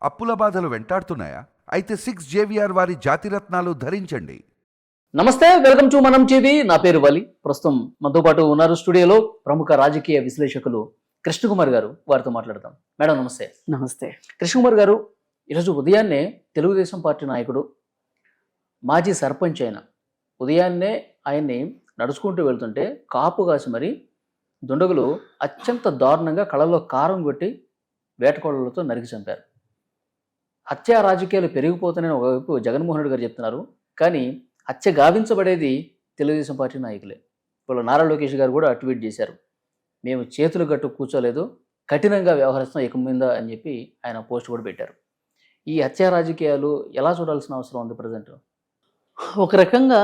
అప్పుల బాధలు వెంటాడుతున్నాయా? అయితే 6JVR వారి జాతిరత్నాలు ధరించండి. నమస్తే, వెల్కమ్ టు మనం టీవీ. నా పేరు వలి. ప్రస్తుతం మనతో పాటు ఉన్నారు స్టూడియోలో ప్రముఖ రాజకీయ విశ్లేషకులు కృష్ణకుమార్ గారు. వారితో మాట్లాడతాం. మేడం నమస్తే. నమస్తే. కృష్ణకుమార్ గారు, ఈరోజు ఉదయాన్నే తెలుగుదేశం పార్టీ నాయకుడు, మాజీ సర్పంచ్ అయిన ఉదయాన్నే ఆయన్ని నడుచుకుంటూ వెళ్తుంటే కాపు కాసి మరి దుండగులు అత్యంత దారుణంగా కళ్ళలో కారం కొట్టి వేటకోళ్ళతో నరికి చంపారు. హత్య రాజకీయాలు పెరిగిపోతున్నాయని ఒకవైపు జగన్మోహన్ రెడ్డి గారు చెప్తున్నారు, కానీ హత్య గావించబడేది తెలుగుదేశం పార్టీ నాయకులే. ఇప్పుడు నారా లోకేష్ గారు కూడా ట్వీట్ చేశారు, మేము చేతులు గట్టు కూర్చోలేదు, కఠినంగా వ్యవహరిస్తాం ఇక మీద అని చెప్పి ఆయన పోస్ట్ కూడా పెట్టారు. ఈ హత్య రాజకీయాలు ఎలా చూడాల్సిన అవసరం ఉంది ప్రజెంట్? ఒక రకంగా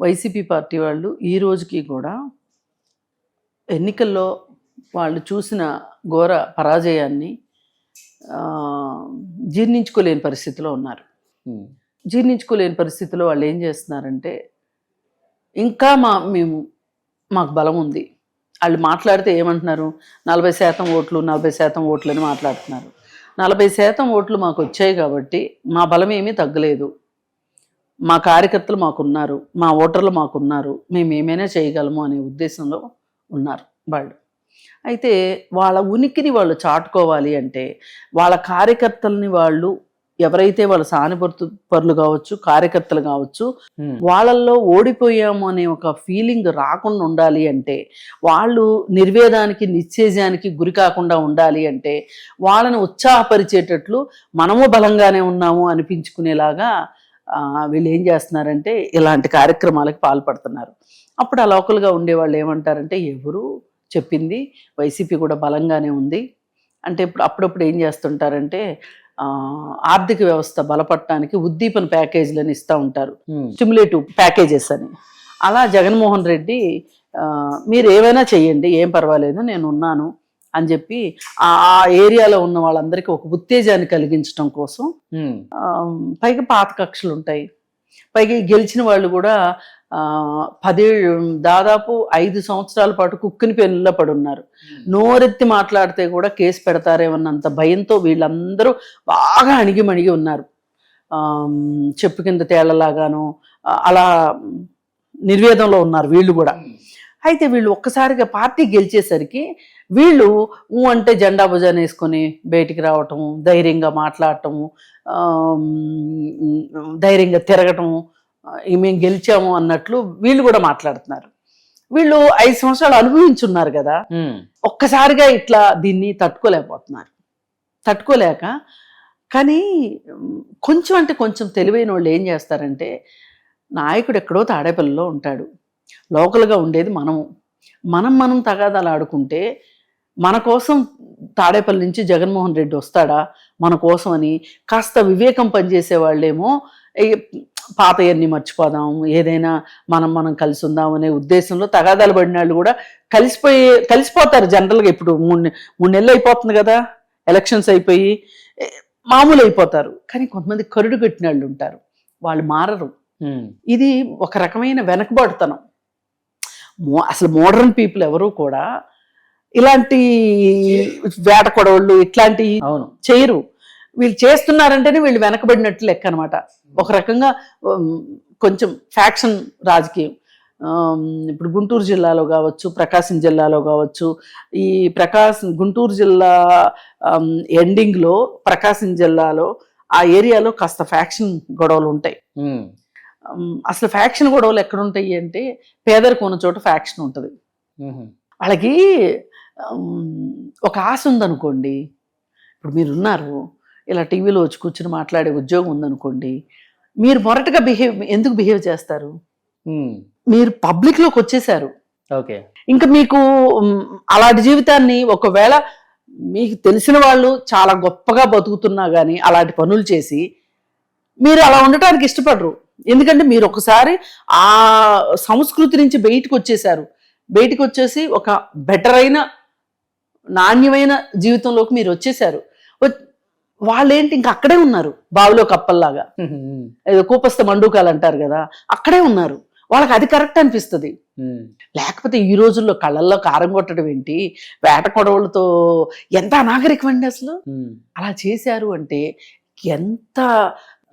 వైసీపీ పార్టీ వాళ్ళు ఈ రోజుకి కూడా ఎన్నికల్లో వాళ్ళు చూసిన ఘోర పరాజయాన్ని జీర్ణించుకోలేని పరిస్థితిలో ఉన్నారు. జీర్ణించుకోలేని పరిస్థితిలో వాళ్ళు ఏం చేస్తున్నారంటే, ఇంకా మాకు బలం ఉంది. వాళ్ళు మాట్లాడితే ఏమంటున్నారు, 40% ఓట్లు 40% ఓట్లు అని మాట్లాడుతున్నారు. 40% ఓట్లు మాకు వచ్చాయి కాబట్టి మా బలం ఏమీ తగ్గలేదు, మా కార్యకర్తలు మాకున్నారు, మా ఓటర్లు మాకున్నారు, మేము ఏమైనా చేయగలము అనే ఉద్దేశంలో ఉన్నారు వాళ్ళు. అయితే వాళ్ళ ఉనికిని వాళ్ళు చాటుకోవాలి అంటే వాళ్ళ కార్యకర్తలని వాళ్ళు ఎవరైతే వాళ్ళ సానుభూతుపరులు కావచ్చు, కార్యకర్తలు కావచ్చు, వాళ్ళల్లో ఓడిపోయాము అనే ఒక ఫీలింగ్ రాకుండా ఉండాలి అంటే, వాళ్ళు నిర్వేదానికి నిశ్చేజానికి గురి కాకుండా ఉండాలి అంటే, వాళ్ళని ఉత్సాహపరిచేటట్లు మనము బలంగానే ఉన్నాము అనిపించుకునేలాగా వీళ్ళు ఏం చేస్తున్నారంటే ఇలాంటి కార్యక్రమాలకు పాల్పడుతున్నారు. అప్పుడు ఆ లోకల్గా ఉండేవాళ్ళు ఏమంటారంటే, ఎవరు చెప్పింది వైసీపీ కూడా బలంగానే ఉంది అంటే, ఇప్పుడు అప్పుడప్పుడు ఏం చేస్తుంటారంటే ఆర్థిక వ్యవస్థ బలపడటానికి ఉద్దీపన ప్యాకేజీలను ఇస్తూ ఉంటారు, స్టిమ్యులేటివ్ ప్యాకేజెస్ అని. అలా జగన్మోహన్ రెడ్డి మీరు ఏమైనా చెయ్యండి, ఏం పర్వాలేదు, నేను ఉన్నాను అని చెప్పి ఆ ఏరియాలో ఉన్న వాళ్ళందరికీ ఒక ఉత్తేజాన్ని కలిగించడం కోసం, పైగా పాత కక్షలు ఉంటాయి, పైగా గెలిచిన వాళ్ళు కూడా దాదాపు 5 సంవత్సరాల పాటు కుక్కిని పెన్నుల్లో పడున్నారు. నోరెత్తి మాట్లాడితే కూడా కేసు పెడతారేమన్నంత భయంతో వీళ్ళందరూ బాగా అణిగిమణిగి ఉన్నారు. చెప్పు కింద తేళ్లలాగాను అలా నిర్వేదంలో ఉన్నారు వీళ్ళు కూడా. అయితే వీళ్ళు ఒక్కసారిగా పార్టీ గెలిచేసరికి వీళ్ళు అంటే జెండా భుజాన్ని వేసుకొని బయటికి రావటము, ధైర్యంగా మాట్లాడటము, ధైర్యంగా తిరగటము, మేము గెలిచాము అన్నట్లు వీళ్ళు కూడా మాట్లాడుతున్నారు. వీళ్ళు 5 సంవత్సరాలు అనుభవించున్నారు కదా, ఒక్కసారిగా ఇట్లా దీన్ని తట్టుకోలేక కానీ కొంచెం అంటే కొంచెం తెలివైన వాళ్ళు ఏం చేస్తారంటే, నాయకుడు ఎక్కడో తాడేపల్లిలో ఉంటాడు, లోకల్గా ఉండేది మనం తగాదాలు ఆడుకుంటే మన కోసం తాడేపల్లి నుంచి జగన్మోహన్ రెడ్డి వస్తాడా మన కోసం అని కాస్త వివేకం పనిచేసే వాళ్ళేమో పాతయన్ని మర్చిపోదాం, ఏదైనా మనం కలిసి ఉందాం అనే ఉద్దేశంలో తగాదాలు పడిన వాళ్ళు కూడా కలిసిపోతారు జనరల్గా. ఇప్పుడు 3 నెలలు అయిపోతుంది కదా, ఎలక్షన్స్ అయిపోయి మామూలు అయిపోతారు. కానీ కొంతమంది కరుడు కట్టిన వాళ్ళు ఉంటారు, వాళ్ళు మారరు. ఇది ఒక రకమైన వెనకబడుతనం. అసలు మోడర్న్ పీపుల్ ఎవరు కూడా ఇలాంటి వేట కొడవళ్ళు ఇట్లాంటి చేయరు. వీళ్ళు చేస్తున్నారంటేనే వీళ్ళు వెనకబడినట్లు లెక్క అనమాట. ఒక రకంగా కొంచెం ఫ్యాక్షన్ రాజకీయం. ఇప్పుడు గుంటూరు జిల్లాలో కావచ్చు, ప్రకాశం జిల్లాలో కావచ్చు, ఈ గుంటూరు జిల్లా ఎండింగ్లో ప్రకాశం జిల్లాలో ఆ ఏరియాలో కాస్త ఫ్యాక్షన్ గొడవలు ఉంటాయి. అసలు ఫ్యాక్షన్ గొడవలు ఎక్కడుంటాయి అంటే, పేదరికం ఉన్న చోట ఫ్యాక్షన్ ఉంటుంది. వాళ్ళకి ఒక ఆశ ఉందనుకోండి, ఇప్పుడు మీరున్నారు, ఇలా టీవీలో వచ్చి కూర్చుని మాట్లాడే ఉద్యోగం ఉందనుకోండి, మీరు మొరటగా ఎందుకు బిహేవ్ చేస్తారు? మీరు పబ్లిక్లోకి వచ్చేసారు, ఓకే, ఇంకా మీకు అలాంటి జీవితాన్ని, ఒకవేళ మీకు తెలిసిన వాళ్ళు చాలా గొప్పగా బతుకుతున్నా కానీ అలాంటి పనులు చేసి మీరు అలా ఉండటానికి ఇష్టపడరు. ఎందుకంటే మీరు ఒకసారి ఆ సంస్కృతి నుంచి బయటకు వచ్చేసి ఒక బెటర్ అయిన నాణ్యమైన జీవితంలోకి మీరు వచ్చేసారు. వాళ్ళేంటి ఇంకా అక్కడే ఉన్నారు, బావిలో కప్పల్లాగా, ఏదో కూపస్థ మండూకాలు అంటారు కదా, అక్కడే ఉన్నారు. వాళ్ళకి అది కరెక్ట్ అనిపిస్తుంది. లేకపోతే ఈ రోజుల్లో కళ్ళల్లో కారం కొట్టడం ఏంటి, వేట కొడవలతో ఎంత అనాగరికం అండి అసలు. అలా చేశారు అంటే ఎంత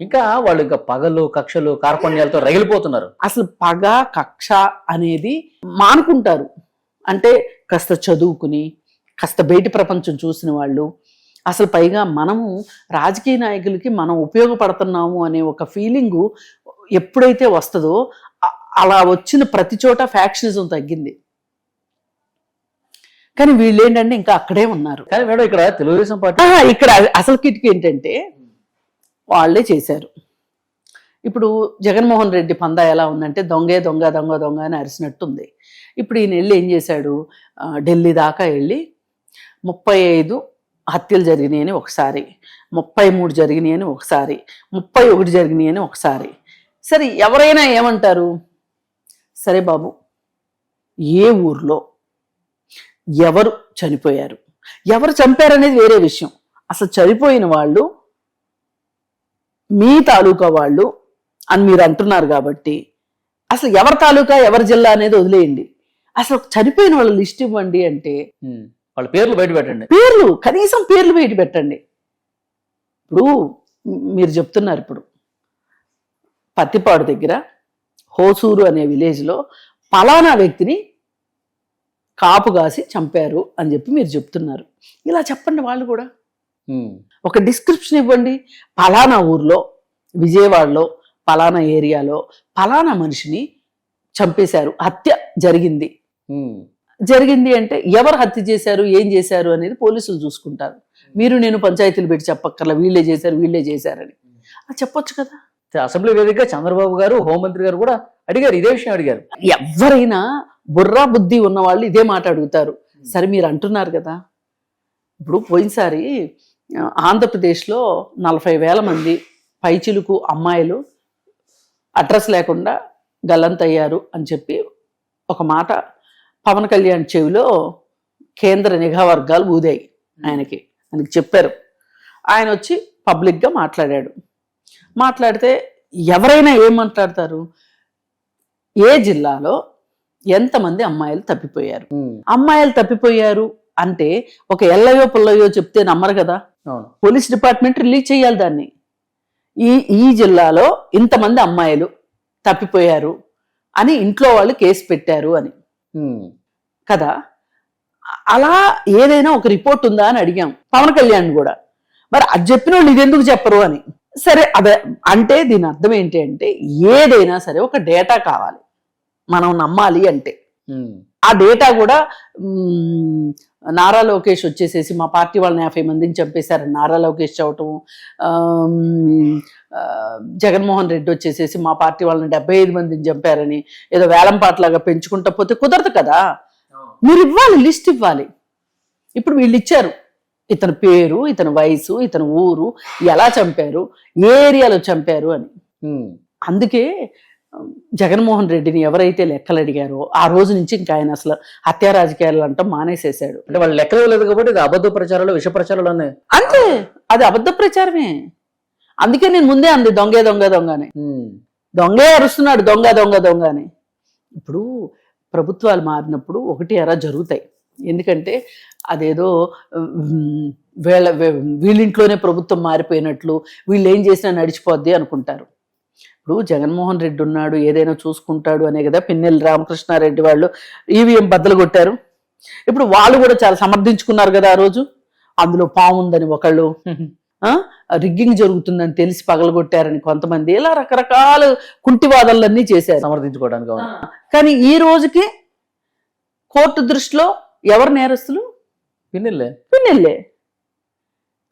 ఇంకా వాళ్ళు ఇంకా పగలు కక్షలు కార్పణ్యాలతో రగిలిపోతున్నారు. అసలు పగ కక్ష అనేది మానుకుంటారు. అంటే కాస్త చదువుకుని కాస్త బయట ప్రపంచం చూసిన వాళ్ళు, అసలు పైగా మనము రాజకీయ నాయకులకి మనం ఉపయోగపడుతున్నాము అనే ఒక ఫీలింగు ఎప్పుడైతే వస్తుందో అలా వచ్చిన ప్రతి చోట ఫ్యాక్షనిజం తగ్గింది. కానీ వీళ్ళు ఏంటంటే ఇంకా అక్కడే ఉన్నారు. కానీ మేడం ఇక్కడ తెలుగుదేశం పార్టీ ఇక్కడ అసలు కిటికీ ఏంటంటే వాళ్ళే చేశారు. ఇప్పుడు జగన్మోహన్ రెడ్డి పందా ఎలా ఉందంటే దొంగే దొంగ దొంగ దొంగ అని అరిసినట్టుంది. ఇప్పుడు ఈయన వెళ్ళి ఏం చేశాడు, ఢిల్లీ దాకా వెళ్ళి 35 హత్యలు జరిగినాయి అని ఒకసారి, 33 జరిగినాయి అని ఒకసారి, 31 జరిగినాయి అని ఒకసారి. సరే ఎవరైనా ఏమంటారు, సరే బాబు ఏ ఊర్లో ఎవరు చనిపోయారు, ఎవరు చంపారనేది వేరే విషయం. అసలు చనిపోయిన వాళ్ళు మీ తాలూకా వాళ్ళు అని మీరు అంటున్నారు కాబట్టి అసలు ఎవరి తాలూకా ఎవరి జిల్లా అనేది వదిలేయండి. అసలు చనిపోయిన వాళ్ళ లిస్ట్ ఇవ్వండి అంటే వాళ్ళ పేర్లు బయట పెట్టండి, పేర్లు కనీసం పేర్లు బయట పెట్టండి. ఇప్పుడు మీరు చెప్తున్నారు, ఇప్పుడు పత్తిపాడు దగ్గర హోసూరు అనే విలేజ్లో పలానా వ్యక్తిని కాపు కాసి చంపారు అని చెప్పి మీరు చెప్తున్నారు. ఇలా చెప్పండి వాళ్ళు కూడా. ఒక డిస్క్రిప్షన్ ఇవ్వండి. పలానా ఊర్లో విజయవాడలో పలానా ఏరియాలో పలానా మనిషిని చంపేశారు, హత్య జరిగింది. జరిగింది అంటే ఎవరు హత్య చేశారు, ఏం చేశారు అనేది పోలీసులు చూసుకుంటారు. మీరు నేను పంచాయతీలు పెట్టి చెప్పక్కర్లా వీళ్ళే చేశారని. అది చెప్పొచ్చు కదా. అసెంబ్లీ వేదికగా చంద్రబాబు గారు, హోంమంత్రి గారు కూడా అడిగారు, ఇదే విషయం అడిగారు. ఎవరైనా బుర్రా బుద్ధి ఉన్న వాళ్ళు ఇదే మాట అడుగుతారు. సరే మీరు అంటున్నారు కదా, ఇప్పుడు పోయినసారి ఆంధ్రప్రదేశ్లో 40,000 మంది పైచిలుకు అమ్మాయిలు అడ్రస్ లేకుండా గల్లంతయ్యారు అని చెప్పి ఒక మాట పవన్ కళ్యాణ్ చెవిలో కేంద్ర నిఘా వర్గాలు ఊదాయి. ఆయనకి చెప్పారు. ఆయన వచ్చి పబ్లిక్గా మాట్లాడాడు. మాట్లాడితే ఎవరైనా ఏం మాట్లాడతారు, ఏ జిల్లాలో ఎంతమంది అమ్మాయిలు తప్పిపోయారు, అమ్మాయిలు తప్పిపోయారు అంటే ఒక ఎల్లయో పుల్లయో చెప్తే నమ్మరు కదా. పోలీస్ డిపార్ట్మెంట్ రిలీజ్ చేయాలి దాన్ని. ఈ జిల్లాలో ఇంతమంది అమ్మాయిలు తప్పిపోయారు అని ఇంట్లో వాళ్ళు కేసు పెట్టారు అని కదా. అలా ఏదైనా ఒక రిపోర్ట్ ఉందా అని అడిగాం పవన్ కళ్యాణ్ కూడా. మరి అది చెప్పిన వాళ్ళు ఇదెందుకు చెప్పరు అని. సరే అదే అంటే దీని అర్థం ఏంటి అంటే ఏదైనా సరే ఒక డేటా కావాలి మనం నమ్మాలి అంటే. ఆ డేటా కూడా నారా లోకేష్ వచ్చేసేసి మా పార్టీ వాళ్ళని 50 మందిని చంపేశారని నారా లోకేష్ చెప్పటం, జగన్మోహన్ రెడ్డి వచ్చేసేసి మా పార్టీ వాళ్ళని 75 మందిని చంపారని ఏదో వేలం పాటలాగా పెంచుకుంటా పోతే కుదరదు కదా. మీరు ఇవ్వాలి, లిస్ట్ ఇవ్వాలి. ఇప్పుడు వీళ్ళు ఇచ్చారు, ఇతని పేరు, ఇతని వయసు, ఇతని ఊరు, ఎలా చంపారు, ఏ ఏరియాలో చంపారు అని. అందుకే జగన్మోహన్ రెడ్డిని ఎవరైతే లెక్కలు అడిగారో ఆ రోజు నుంచి ఇంకా ఆయన అసలు హత్యా రాజకీయాలు అంటాం మానేసేశాడు. అంటే వాళ్ళు లెక్కలు లేదు కాబట్టి ఇది అబద్ధ ప్రచారాలు, విష ప్రచారాలు ఉన్నాయి. అంతే, అది అబద్ధ ప్రచారమే. అందుకే నేను ముందే అంది దొంగే దొంగ దొంగని. దొంగే అరుస్తున్నాడు దొంగ దొంగ దొంగ అని. ఇప్పుడు ప్రభుత్వాలు మారినప్పుడు ఒకటి అరా జరుగుతాయి. ఎందుకంటే అదేదో వీళ్ళింట్లోనే ప్రభుత్వం మారిపోయినట్లు వీళ్ళు ఏం చేసినా నడిచిపోద్ది అనుకుంటారు. ఇప్పుడు జగన్మోహన్ రెడ్డి ఉన్నాడు, ఏదైనా చూసుకుంటాడు అనే కదా పిన్నెల్లి రామకృష్ణారెడ్డి వాళ్ళు ఈవీఎం బద్దలు కొట్టారు. ఇప్పుడు వాళ్ళు కూడా చాలా సమర్థించుకున్నారు కదా. ఆ రోజు అందులో పాము ఉందని ఒకళ్ళు, రిగ్గింగ్ జరుగుతుందని తెలిసి పగలగొట్టారని కొంతమంది, ఇలా రకరకాల కుంటివాదాలన్నీ చేశారు సమర్థించుకోవడానికి. కానీ ఈ రోజుకి కోర్టు దృష్టిలో ఎవరు నేరస్తులు? పిన్నెల్లే.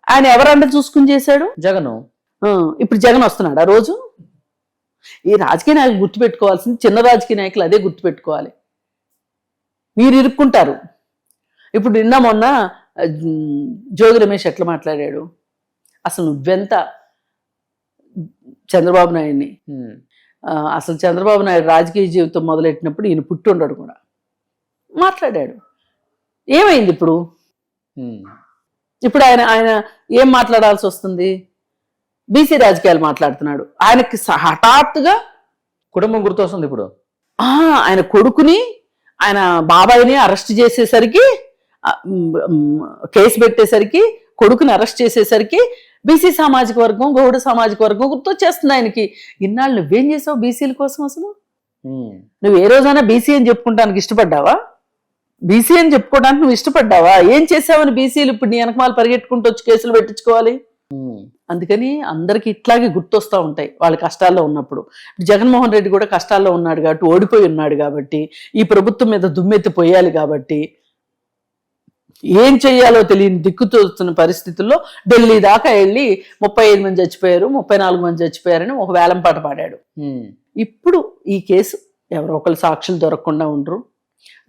ఆయన ఎవరంటే చూసుకుని చేశాడు జగన్. ఇప్పుడు జగన్ వస్తున్నాడు. ఆ రోజు ఈ రాజకీయ నాయకులు గుర్తుపెట్టుకోవాల్సింది, చిన్న రాజకీయ నాయకులు అదే గుర్తుపెట్టుకోవాలి. మీరు ఇరుక్కుంటారు. ఇప్పుడు నిన్న మొన్న జోగి రమేష్ ఎట్లా మాట్లాడాడు, అసలు నువ్వెంత చంద్రబాబు నాయుడిని, అసలు చంద్రబాబు నాయుడు రాజకీయ జీవితం మొదలెట్టినప్పుడు ఈయన పుట్టి ఉండడు కూడా మాట్లాడాడు. ఏమైంది ఇప్పుడు? ఇప్పుడు ఆయన ఏం మాట్లాడాల్సి వస్తుంది? బీసీ రాజకీయాలు మాట్లాడుతున్నాడు. ఆయనకి హఠాత్తుగా కుటుంబం గుర్తొస్తుంది. ఇప్పుడు ఆయన కొడుకుని ఆయన బాబాయిని అరెస్ట్ చేసేసరికి కేసు పెట్టేసరికి కొడుకుని అరెస్ట్ చేసేసరికి బీసీ సామాజిక వర్గం గౌడ సామాజిక వర్గం గుర్తొచ్చేస్తుంది ఆయనకి. ఇన్నాళ్ళు నువ్వేం చేసావు బీసీల కోసం? అసలు నువ్వు ఏ రోజైనా బీసీ అని చెప్పుకుంటానికి ఇష్టపడ్డావా? బీసీ అని చెప్పుకోవడానికి నువ్వు ఇష్టపడ్డావా? ఏం చేసావని బీసీలు ఇప్పుడు నీ వెనకమాల పరిగెట్టుకుంటూ వచ్చి కేసులు పెట్టించుకోవాలి? అందుకని అందరికి ఇట్లాగే గుర్తొస్తూ ఉంటాయి వాళ్ళ కష్టాల్లో ఉన్నప్పుడు. జగన్మోహన్ రెడ్డి కూడా కష్టాల్లో ఉన్నాడు కాబట్టి, ఓడిపోయి ఉన్నాడు కాబట్టి, ఈ ప్రభుత్వం మీద దుమ్మెత్తి పోయాలి కాబట్టి, ఏం చెయ్యాలో తెలియని దిక్కుతోస్తున్న పరిస్థితుల్లో ఢిల్లీ దాకా వెళ్ళి 35 మంది చచ్చిపోయారు, 34 మంది చచ్చిపోయారని ఒక వేలం పాట పాడాడు. ఇప్పుడు ఈ కేసు ఎవరో ఒకరు సాక్షులు దొరకకుండా ఉండరు.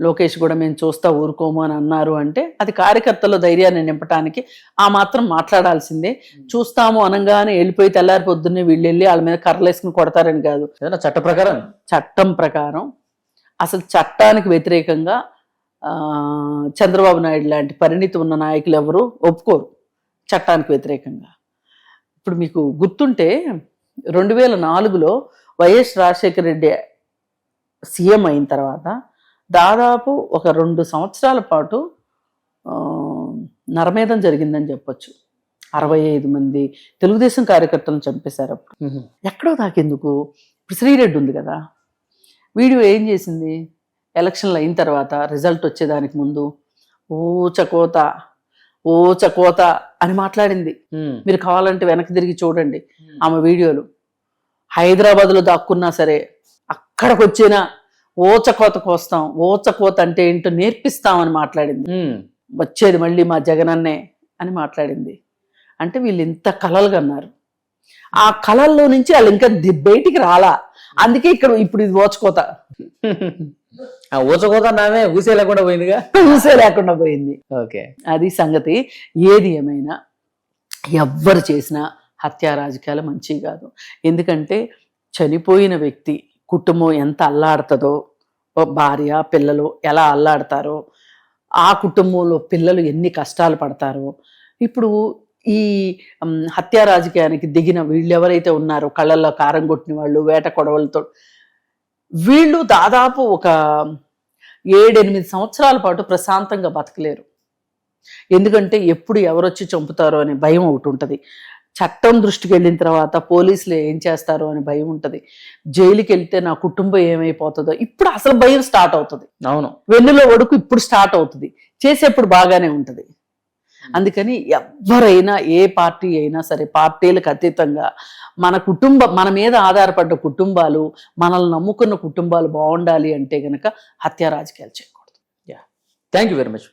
లోకేష్ కూడా మేము చూస్తా ఊరుకోము అని అన్నారు అంటే అది కార్యకర్తల ధైర్యాన్ని నింపడానికి ఆ మాత్రం మాట్లాడాల్సిందే. చూస్తాము అనగానే వెళ్ళిపోయి తెల్లారి పొద్దున్నే వీళ్ళు వెళ్ళి వాళ్ళ మీద కర్రలేసుకుని కొడతారని కాదు. చట్టం ప్రకారం అసలు చట్టానికి వ్యతిరేకంగా చంద్రబాబు నాయుడు లాంటి పరిణితి ఉన్న నాయకులు ఎవరు ఒప్పుకోరు చట్టానికి వ్యతిరేకంగా. ఇప్పుడు మీకు గుర్తుంటే 2004లో వైఎస్ రాజశేఖర రెడ్డి సీఎం అయిన తర్వాత దాదాపు ఒక 2 సంవత్సరాల పాటు నరమేధం జరిగిందని చెప్పొచ్చు. 65 మంది తెలుగుదేశం కార్యకర్తలను చంపేశారు అప్పుడు. ఎక్కడో దాకెందుకు? ఇప్పుడు శ్రీరెడ్డి ఉంది కదా, వీడియో ఏం చేసింది? ఎలక్షన్లు అయిన తర్వాత రిజల్ట్ వచ్చేదానికి ముందు ఓ చకోత అని మాట్లాడింది. మీరు కావాలంటే వెనక్కి తిరిగి చూడండి ఆమె వీడియోలు. హైదరాబాద్లో దాక్కున్నా సరే అక్కడికి వచ్చినా ఓచకోత కోస్తాం, ఓచకోత అంటే ఏంటో నేర్పిస్తామని మాట్లాడింది. వచ్చేది మళ్ళీ మా జగనన్నే అని మాట్లాడింది. అంటే వీళ్ళు ఇంత కలలు కన్నారు. ఆ కళల్లో నుంచి వాళ్ళు ఇంకా బయటికి రాలా. అందుకే ఇక్కడ ఇప్పుడు ఇది ఓచకోత. ఊచకోత నామే ఊసే లేకుండా పోయిందిగా. ఊసే లేకుండా పోయింది. ఓకే, అది సంగతి. ఏది ఏమైనా ఎవ్వరు చేసినా హత్యా రాజకీయాలు మంచివి కాదు. ఎందుకంటే చనిపోయిన వ్యక్తి కుటుంబం ఎంత అల్లాడుతుందో, భార్య పిల్లలు ఎలా అల్లాడతారో, ఆ కుటుంబంలో పిల్లలు ఎన్ని కష్టాలు పడతారో. ఇప్పుడు ఈ హత్యా రాజకీయానికి దిగిన వీళ్ళు ఎవరైతే ఉన్నారో, కళ్ళల్లో కారం కొట్టిన వాళ్ళు, వేట కొడవలతో, వీళ్ళు దాదాపు ఒక 7-8 సంవత్సరాల పాటు ప్రశాంతంగా బతకలేరు. ఎందుకంటే ఎప్పుడు ఎవరొచ్చి చంపుతారో అనే భయం ఒకటి ఉంటుంది. చట్టం దృష్టికి వెళ్ళిన తర్వాత పోలీసులు ఏం చేస్తారో అని భయం ఉంటుంది. జైలుకి వెళ్తే నా కుటుంబం ఏమైపోతుందో ఇప్పుడు అసలు భయం స్టార్ట్ అవుతుంది. అవును, వెన్నులో ఒడుకు ఇప్పుడు స్టార్ట్ అవుతుంది. చేసేప్పుడు బాగానే ఉంటుంది. అందుకని ఎవరైనా ఏ పార్టీ అయినా సరే పార్టీలకు అతీతంగా మన మీద ఆధారపడ్డ కుటుంబాలు, మనల్ని నమ్ముకున్న కుటుంబాలు బాగుండాలి అంటే గనక హత్యా రాజకీయాలు చేయకూడదు. Thank you very much.